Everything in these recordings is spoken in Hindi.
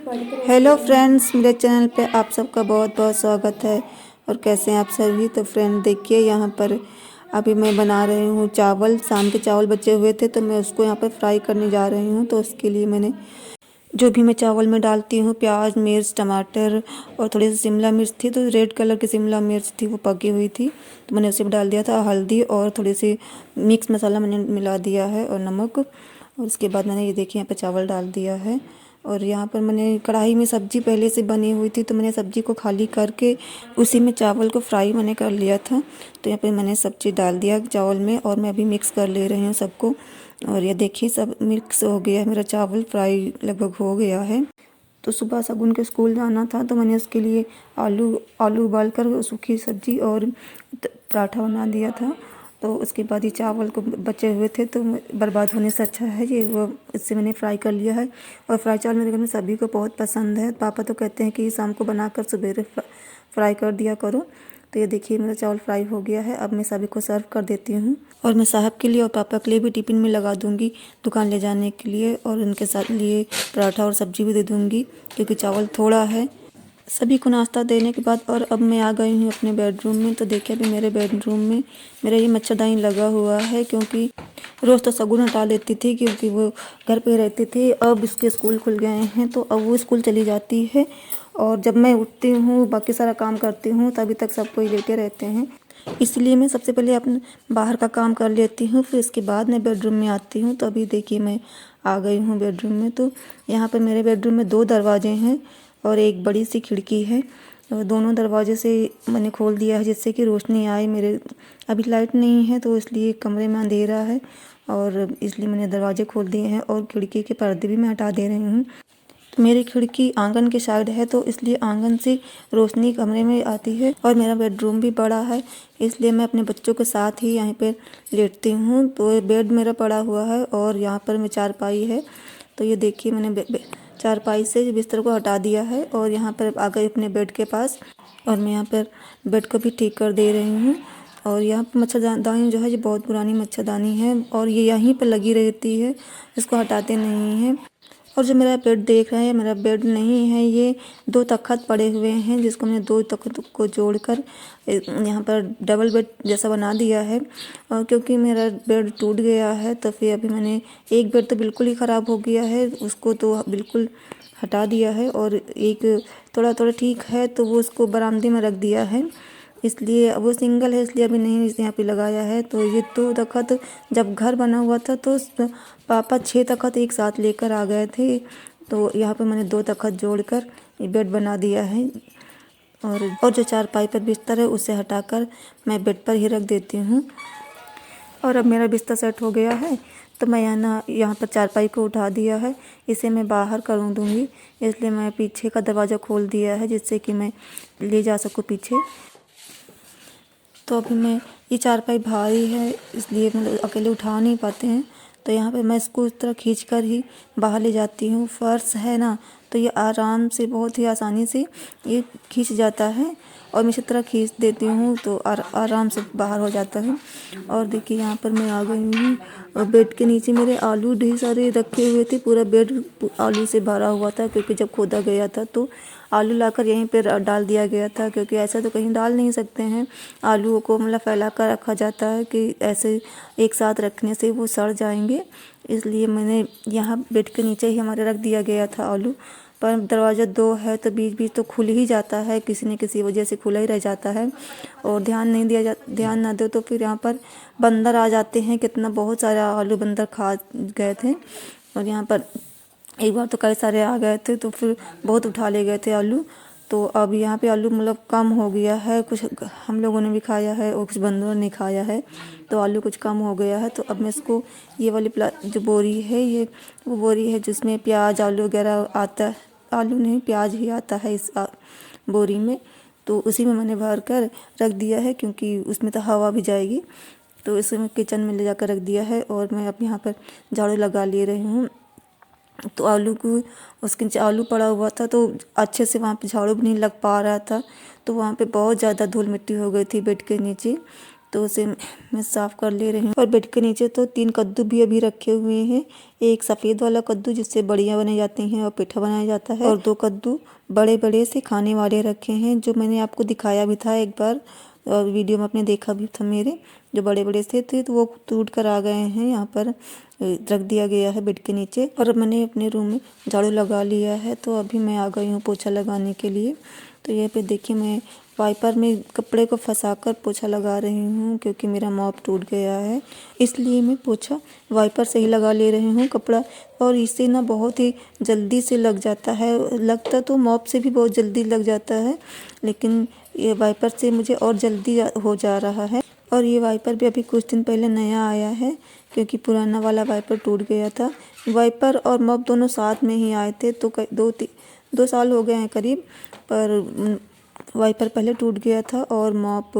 हेलो फ्रेंड्स, मेरे चैनल पे आप सबका बहुत बहुत स्वागत है। और कैसे हैं आप सभी। तो फ्रेंड देखिए, यहाँ पर अभी मैं बना रही हूँ चावल। शाम के चावल बचे हुए थे तो मैं उसको यहाँ पर फ्राई करने जा रही हूँ। तो उसके लिए मैंने जो भी मैं चावल में डालती हूँ, प्याज, मिर्च, टमाटर और थोड़ी सी शिमला मिर्च थी, तो रेड कलर की शिमला मिर्च थी, वो पकी हुई थी, तो मैंने उसे भी डाल दिया था। हल्दी और थोड़ी सी मिक्स मसाला मैंने मिला दिया है और नमक। और उसके बाद मैंने ये देखिए यहाँ पे चावल डाल दिया है। और यहाँ पर मैंने कढ़ाई में सब्जी पहले से बनी हुई थी, तो मैंने सब्जी को खाली करके उसी में चावल को फ्राई मैंने कर लिया था। तो यहाँ पे मैंने सब्जी डाल दिया चावल में और मैं अभी मिक्स कर ले रही हूँ सबको। और ये देखिए सब मिक्स हो गया है, मेरा चावल फ्राई लगभग हो गया है। तो सुबह शगुन के स्कूल जाना था, तो मैंने उसके लिए आलू आलू उबाल कर सूखी सब्जी और पराठा बना दिया था। तो उसके बाद ये चावल को बचे हुए थे, तो बर्बाद होने से अच्छा है ये वो इससे मैंने फ्राई कर लिया है। और फ्राई चावल मेरे घर में सभी को बहुत पसंद है। पापा तो कहते हैं कि शाम को बनाकर सवेरे फ्राई कर दिया करो। तो ये देखिए मेरा चावल फ्राई हो गया है। अब मैं सभी को सर्व कर देती हूँ और मैं साहब के लिए और पापा के लिए भी टिफ़िन में लगा दूँगी दुकान ले जाने के लिए। और उनके साथ लिए पराठा और सब्जी भी दे दूँगी क्योंकि चावल थोड़ा है। सभी को नाश्ता देने के बाद और अब मैं आ गई हूँ अपने बेडरूम में। तो देखिए अभी मेरे बेडरूम में मेरा ये मच्छरदानी लगा हुआ है, क्योंकि रोज़ तो शगुन हटा लेती थी क्योंकि वो घर पे रहती थी। अब इसके स्कूल खुल गए हैं तो अब वो स्कूल चली जाती है। और जब मैं उठती हूँ, बाकी सारा काम करती हूँ, तभी तक सब कोई लेटे रहते हैं। इसलिए मैं सबसे पहले अपने बाहर का काम कर लेती हूँ, फिर इसके बाद मैं बेडरूम में आती हूँ। तो अभी देखिए मैं आ गई हूँ बेडरूम में। तो यहाँ पर मेरे बेडरूम में 2 दरवाजे हैं और एक बड़ी सी खिड़की है। और दोनों दरवाजे से मैंने खोल दिया है जिससे कि रोशनी आए। मेरे अभी लाइट नहीं है तो इसलिए कमरे में अंधेरा है और इसलिए मैंने दरवाजे खोल दिए हैं और खिड़की के पर्दे भी मैं हटा दे रही हूँ। तो मेरी खिड़की आंगन के साइड है, तो इसलिए आंगन से रोशनी कमरे में आती है। और मेरा बेडरूम भी बड़ा है, इसलिए मैं अपने बच्चों के साथ ही यहाँ पे लेटती हूँ। तो बेड मेरा पड़ा हुआ है और यहाँ पर मैं चारपाई है। तो ये देखिए मैंने चारपाई से बिस्तर को हटा दिया है और यहाँ पर आ गई अपने बेड के पास। और मैं यहाँ पर बेड को भी ठीक कर दे रही हूँ। और यहाँ पर मच्छरदानी जो है ये बहुत पुरानी मच्छरदानी है और ये यहीं पर लगी रहती है, इसको हटाते नहीं हैं। और जो मेरा बेड देख रहे हैं, मेरा बेड नहीं है, ये 2 तख़्त पड़े हुए हैं जिसको मैंने 2 तख़्त को जोड़कर यहाँ पर डबल बेड जैसा बना दिया है। और क्योंकि मेरा बेड टूट गया है तो फिर अभी मैंने एक बेड तो बिल्कुल ही ख़राब हो गया है, उसको तो बिल्कुल हटा दिया है। और एक थोड़ा थोड़ा ठीक है तो वो उसको बरामदे में रख दिया है, इसलिए वो सिंगल है इसलिए अभी नहीं यहाँ पे लगाया है। तो ये 2 तख़्त जब घर बना हुआ था तो पापा 6 तख़्त एक साथ लेकर आ गए थे। तो यहाँ पे मैंने 2 तख़्त जोड़कर ये बेड बना दिया है। और जो चारपाई पर बिस्तर है उसे हटाकर मैं बेड पर ही रख देती हूँ। और अब मेरा बिस्तर सेट हो गया है, तो मैं यहाँ पर चारपाई को उठा दिया है, इसे मैं बाहर कर दूँगी। इसलिए मैं पीछे का दरवाज़ा खोल दिया है जिससे कि मैं ले जा सकूँ पीछे। तो अभी मैं ये चारपाई भारी है इसलिए मतलब अकेले उठा नहीं पाते हैं, तो यहाँ पे मैं इसको इस तरह खींच कर ही बाहर ले जाती हूँ। फर्श है ना, तो ये आराम से बहुत ही आसानी से ये खींच जाता है और मैं इसी तरह खींच देती हूँ तो आराम से बाहर हो जाता है। और देखिए यहाँ पर मैं आ गई हूँ और बेड के नीचे मेरे आलू ढेर सारे रखे हुए थे। पूरा बेड आलू से भरा हुआ था क्योंकि जब खोदा गया था तो आलू लाकर यहीं पर डाल दिया गया था, क्योंकि ऐसा तो कहीं डाल नहीं सकते हैं। आलूओं को मतलब फैला कर रखा जाता है कि ऐसे एक साथ रखने से वो सड़ जाएंगे, इसलिए मैंने यहाँ बेड के नीचे ही हमारे रख दिया गया था आलू। पर दरवाज़ा 2 है तो बीच बीच तो खुल ही जाता है, किसी न किसी वजह से खुला ही रह जाता है और ध्यान ना दो तो फिर यहाँ पर बंदर आ जाते हैं। कितना बहुत सारा आलू बंदर खा गए थे और यहाँ पर एक बार तो कई सारे आ गए थे तो फिर बहुत उठा ले गए थे आलू। तो अब यहाँ पे आलू मतलब कम हो गया है, कुछ हम लोगों ने भी खाया है और कुछ बंदरों ने खाया है, तो आलू कुछ कम हो गया है। तो अब मैं इसको ये वाली जो बोरी है, ये वो बोरी है जिसमें प्याज आलू वगैरह आता है, आलू नहीं प्याज ही आता है इस बोरी में। तो उसी में मैंने भर कर रख दिया है क्योंकि उसमें तो हवा भी जाएगी। तो इसे मैं किचन में ले जाकर रख दिया है और मैं अब यहाँ पर झाड़ू लगा ले रही हूँ। तो आलू को उसके नीचे आलू पड़ा हुआ था तो अच्छे से वहाँ पे झाड़ू भी नहीं लग पा रहा था, तो वहाँ पे बहुत ज़्यादा धूल मिट्टी हो गई थी बेड के नीचे। तो उसे मैं साफ़ कर ले रही हूँ। और बेड के नीचे तो 3 कद्दू भी अभी रखे हुए हैं। एक सफ़ेद वाला कद्दू जिससे बड़ियाँ बनाई जाती हैं और पिठा बनाया जाता है, और 2 कद्दू बड़े बड़े से खाने वाले रखे हैं, जो मैंने आपको दिखाया भी था एक बार और वीडियो में आपने देखा भी था मेरे, जो बड़े बड़े से थे तो वो टूट कर आ गए हैं। यहाँ पर रख दिया गया है बेड के नीचे। और मैंने अपने रूम में झाड़ू लगा लिया है, तो अभी मैं आ गई हूँ पोछा लगाने के लिए। तो यहाँ पे देखिए मैं वाइपर में कपड़े को फंसाकर पोछा लगा रही हूँ, क्योंकि मेरा मॉप टूट गया है, इसलिए मैं पोछा वाइपर से ही लगा ले रही हूँ कपड़ा। और इससे ना बहुत ही जल्दी से लग जाता है, लगता तो मॉप से भी बहुत जल्दी लग जाता है, लेकिन ये वाइपर से मुझे और जल्दी हो जा रहा है। और ये वाइपर भी अभी कुछ दिन पहले नया आया है, क्योंकि पुराना वाला वाइपर टूट गया था। वाइपर और मॉप दोनों साथ में ही आए थे, तो 2 साल हो गए हैं करीब, पर वाइपर पहले टूट गया था और मॉप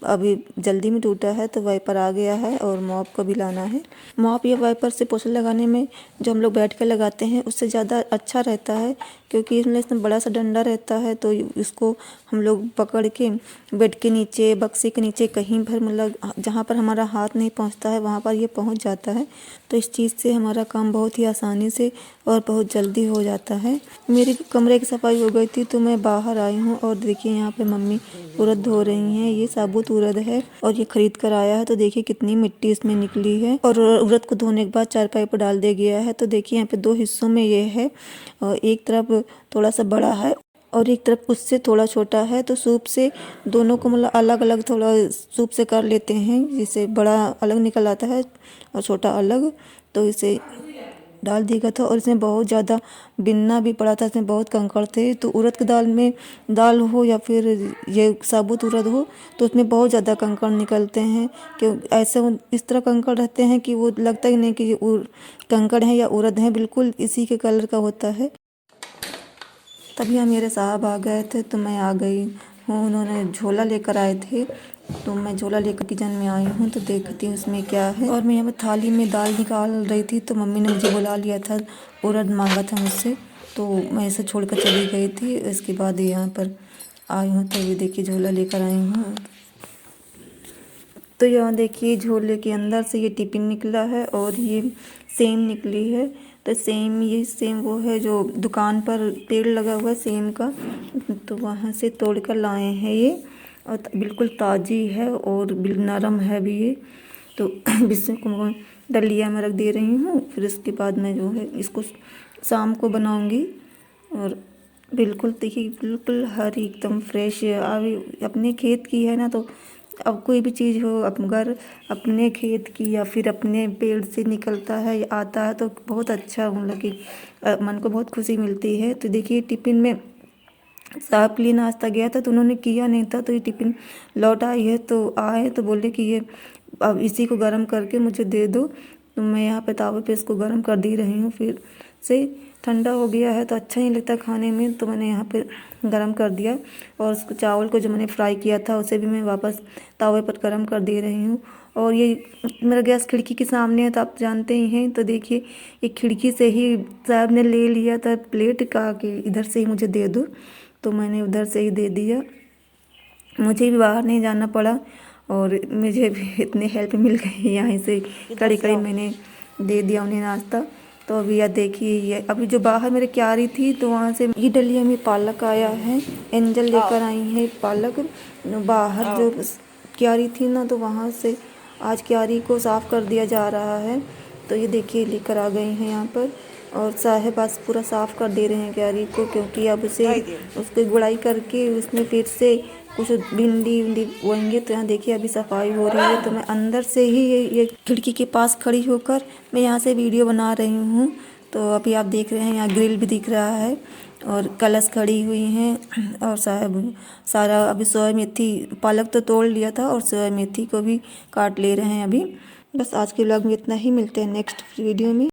अभी जल्दी में टूटा है, तो वाइपर आ गया है और मॉप को भी लाना है। मॉप या वाइपर से पोछा लगाने में जो हम लोग बैठ कर लगाते हैं उससे ज़्यादा अच्छा रहता है, क्योंकि इसमें बड़ा सा डंडा रहता है, तो इसको हम लोग पकड़ के बेड के नीचे, बक्से के नीचे कहीं पर, मतलब जहाँ पर हमारा हाथ नहीं पहुँचता है वहाँ पर ये पहुँच जाता है। तो इस चीज़ से हमारा काम बहुत ही आसानी से और बहुत जल्दी हो जाता है। मेरे कमरे की सफाई हो गई थी, तो मैं बाहर आई हूँ और देखिए यहाँ पे मम्मी उड़द धो रही हैं। ये साबुत उड़द है और ये खरीद कर आया है, तो देखिए कितनी मिट्टी इसमें निकली है। और उड़द को धोने के बाद चारपाई पर डाल दिया गया है। तो देखिए यहाँ पे 2 हिस्सों में ये है, और एक तरफ थोड़ा सा बड़ा है और एक तरफ उससे थोड़ा छोटा है। तो सूप से दोनों को मतलब अलग अलग थोड़ा सूप से कर लेते हैं, जिससे बड़ा अलग निकल आता है और छोटा अलग। तो इसे डाल दिया था, और इसमें बहुत ज़्यादा बिनना भी पड़ा था, इसमें बहुत कंकड़ थे। तो उड़द की दाल में, दाल हो या फिर ये साबुत उड़द हो, तो उसमें बहुत ज़्यादा कंकड़ निकलते हैं। कि ऐसे इस तरह कंकड़ रहते हैं कि वो लगता ही नहीं कि ये कंकड़ हैं या उड़द हैं, बिल्कुल इसी के कलर का होता है। तभी हम मेरे साहब आ गए थे, तो मैं आ गई हूँ। उन्होंने झोला लेकर आए थे, तो मैं झोला लेकर किचन में आई हूँ, तो देखती हूँ उसमें क्या है। और मैं यहाँ पर थाली में दाल निकाल रही थी, तो मम्मी ने मुझे बुला लिया था, उड़द मांगा था मुझसे, तो मैं इसे छोड़कर चली गई थी। इसके बाद यहाँ पर आई हूँ, तो ये देखिए झोला लेकर आई हूँ। तो यहाँ देखिए झोले के अंदर से ये टिफिन निकला है और ये सेम निकली है। तो सेम, ये सेम वो है जो दुकान पर पेड़ लगा हुआ है सेम का, तो वहाँ से तोड़ कर लाए हैं ये, और बिल्कुल ताज़ी है और नरम है भी ये। तो इसको डलिया में रख दे रही हूँ, फिर इसके बाद मैं जो है इसको शाम को बनाऊँगी। और बिल्कुल देखिए बिल्कुल हरी, एकदम फ्रेश है। अभी अपने खेत की है ना, तो अब कोई भी चीज़ हो, अगर अपने खेत की या फिर अपने पेड़ से निकलता है या आता है, तो बहुत अच्छा, मतलब कि मन को बहुत खुशी मिलती है। तो देखिए टिफ़िन में साहब के लिए नाश्ता गया था, तो उन्होंने किया नहीं था, तो ये टिफ़िन लौट आई है। तो आए तो बोले कि ये अब इसी को गर्म करके मुझे दे दो। तो मैं यहाँ पे तावे पे इसको गर्म कर दे रही हूँ। फिर से ठंडा हो गया है तो अच्छा नहीं लगता खाने में, तो मैंने यहाँ पे गरम कर दिया। और उसको चावल को जो मैंने फ्राई किया था उसे भी मैं वापस तावे पर गरम कर दे रही हूँ। और ये मेरा गैस खिड़की के सामने है, तो आप जानते ही हैं। तो देखिए ये खिड़की से ही साहब ने ले लिया था प्लेट का कि इधर से ही मुझे दे दो, तो मैंने उधर से ही दे दिया। मुझे भी बाहर नहीं जाना पड़ा और मुझे भी इतनी हेल्प मिल गई यहाँ से, कड़ी कड़ी मैंने दे दिया उन्हें नाश्ता। तो अभी यह देखिए, ये अभी जो बाहर मेरे क्यारी थी, तो वहाँ से ये डलिया में पालक आया है, एंजल लेकर आई है पालक। बाहर जो क्यारी थी ना, तो वहाँ से आज क्यारी को साफ़ कर दिया जा रहा है। तो ये देखिए लेकर आ गई हैं यहाँ पर, और साहब आज पूरा साफ़ कर दे रहे हैं क्यारी को, क्योंकि अब उसे उसकी गुड़ाई करके उसमें फिर से कुछ भिंडी विंडी बोएंगे। तो यहाँ देखिए अभी सफाई हो रही है। तो मैं अंदर से ही ये खिड़की के पास खड़ी होकर मैं यहाँ से वीडियो बना रही हूँ। तो अभी आप देख रहे हैं यहाँ ग्रिल भी दिख रहा है और कलश खड़ी हुई हैं। और साहब सारा अभी सोया मेथी, पालक तो तोड़ लिया था और सोया मेथी को भी काट ले रहे हैं अभी। बस आज के व्लॉग में इतना ही, मिलते हैं नेक्स्ट वीडियो में।